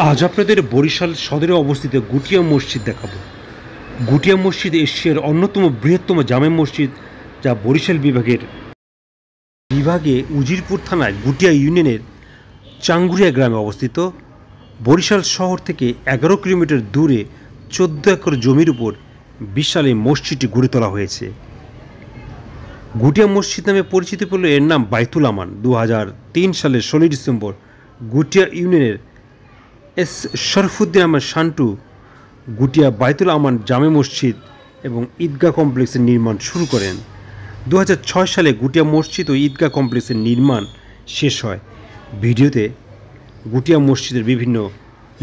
আজ আপনাদের বরিশাল সদরে অবস্থিত গুটিয়া মসজিদ দেখাবো। গুটিয়া মসজিদ এশিয়ার অন্যতম বৃহত্তম জামে মসজিদ, যা বরিশাল বিভাগে উজিরপুর থানায় গুটিয়া ইউনিয়নের চাঙ্গুরিয়া গ্রামে অবস্থিত। বরিশাল শহর থেকে 11 কিলোমিটার দূরে 14 একর জমির উপর বিশাল এই মসজিদটি গড়ে তোলা হয়েছে। গুটিয়া মসজিদ নামে পরিচিত পেল এর নাম বাইতুল আমান 2003 সালের 16 ডিসেম্বর গুটিয়া ইউনিয়নের এস শরফুদ্দিন আহমেদ শান্টু গুটিয়া বাইতুল আমান জামে মসজিদ এবং ঈদগাহ কমপ্লেক্সের নির্মাণ শুরু করেন। 2006 সালে গুটিয়া মসজিদ ও ঈদগাহ কমপ্লেক্সের নির্মাণ শেষ হয়। ভিডিওতে গুটিয়া মসজিদের বিভিন্ন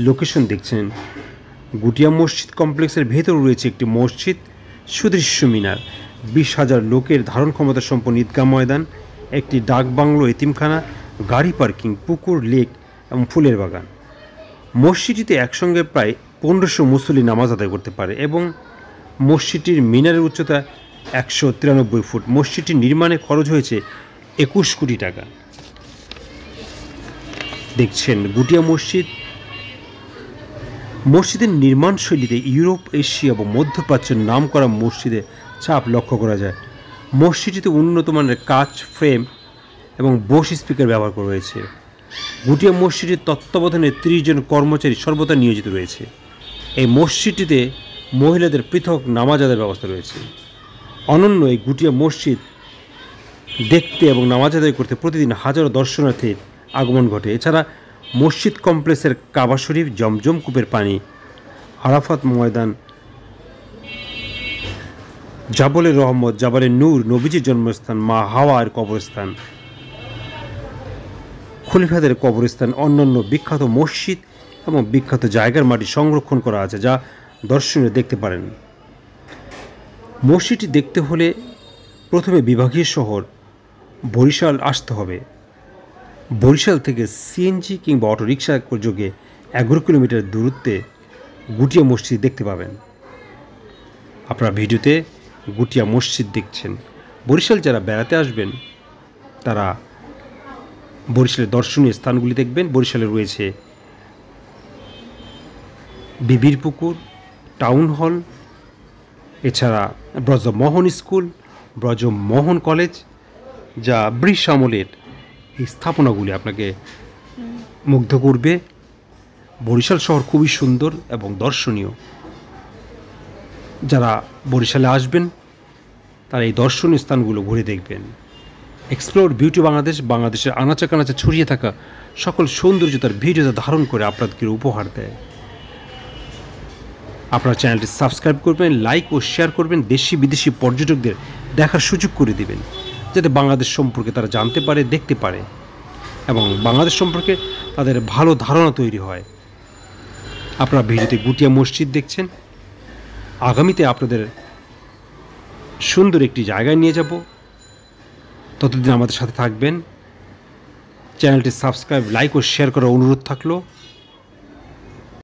লোকেশন দেখছেন। গুটিয়া মসজিদ কমপ্লেক্সের ভেতর রয়েছে একটি মসজিদ, সুদৃশ্য মিনার, 20,000 লোকের ধারণ ক্ষমতা সম্পন্ন ঈদগাহ ময়দান, একটি ডাক বাংলো, এতিমখানা, গাড়ি পার্কিং, পুকুর, লেক এবং ফুলের বাগান। মসজিদটিতে একসঙ্গে প্রায় 1500 মুসল্লি নামাজ আদায় করতে পারে এবং মসজিদটির মিনারের উচ্চতা 193 ফুট। মসজিদটির নির্মাণে খরচ হয়েছে 21 কোটি টাকা। দেখছেন গুটিয়া মসজিদ। মসজিদের নির্মাণ শৈলীতে ইউরোপ, এশিয়া এবং মধ্যপ্রাচ্যের নাম করা মসজিদের ছাপ লক্ষ্য করা যায়। মসজিদটিতে উন্নত মানের কাচ, ফ্রেম এবং বোস স্পিকার ব্যবহার করা হয়েছে। গুটিয়া মসজিদের তত্ত্বাবধানে 30 জন কর্মচারী সর্বদা নিয়োজিত রয়েছে। এই মসজিদটিতে মহিলাদের পৃথক নামাজ আদায়ের ব্যবস্থা রয়েছে। অনন্য এই গুটিয়া মসজিদ দেখতে এবং নামাজ আদায় করতে প্রতিদিন হাজারো দর্শনার্থীর আগমন ঘটে। এছাড়া মসজিদ কমপ্লেক্সের কাবা শরীফ, জমজম কূপের পানি, আরাফাত ময়দান, জাবলে রহমত, জাবালে নূর, নবীজির জন্মস্থান, মা হাওয়ার কবরস্থান, খলিফাদের কবরস্থান, অন্যান্য বিখ্যাত মসজিদ এবং বিখ্যাত জায়গার মাটি সংরক্ষণ করা আছে, যা দর্শনীয় দেখতে পারেন। মসজিদটি দেখতে হলে প্রথমে বিভাগীয় শহর বরিশাল আসতে হবে। বরিশাল থেকে সিএনজি কিংবা অটোরিকশা যোগে 11 কিলোমিটার দূরত্বে গুটিয়া মসজিদ দেখতে পাবেন। আপনারা ভিডিওতে গুটিয়া মসজিদ দেখছেন। বরিশাল যারা বেড়াতে আসবেন তারা বরিশালের দর্শনীয় স্থানগুলি দেখবেন। বরিশালে রয়েছে বিবির পুকুর, টাউন হল, এছাড়া ব্রজমোহন স্কুল, ব্রজমোহন কলেজ, যা ব্রিটিশ আমলের এই স্থাপনাগুলি আপনাকে মুগ্ধ করবে। বরিশাল শহর খুবই সুন্দর এবং দর্শনীয়। যারা বরিশালে আসবেন তারা এই দর্শনীয় স্থানগুলো ঘুরে দেখবেন। এক্সপ্লোর বিউটি বাংলাদেশ বাংলাদেশের আনাচে কানাচে ছড়িয়ে থাকা সকল সৌন্দর্যতার ভিডিওতে ধারণ করে আপনাদেরকে উপহার দেয়। আপনারা চ্যানেলটি সাবস্ক্রাইব করবেন, লাইক ও শেয়ার করবেন, দেশি বিদেশি পর্যটকদের দেখার সুযোগ করে দিবেন, যাতে বাংলাদেশ সম্পর্কে তারা জানতে পারে, দেখতে পারে এবং বাংলাদেশ সম্পর্কে তাদের ভালো ধারণা তৈরি হয়। আপনারা ভিডিওতে গুটিয়া মসজিদ দেখছেন। আগামীতে আপনাদের সুন্দর একটি জায়গায় নিয়ে যাব। ততদিন আমাদের সাথে থাকবেন। চ্যানেলটি সাবস্ক্রাইব, লাইক ও শেয়ার করার অনুরোধ থাকলো।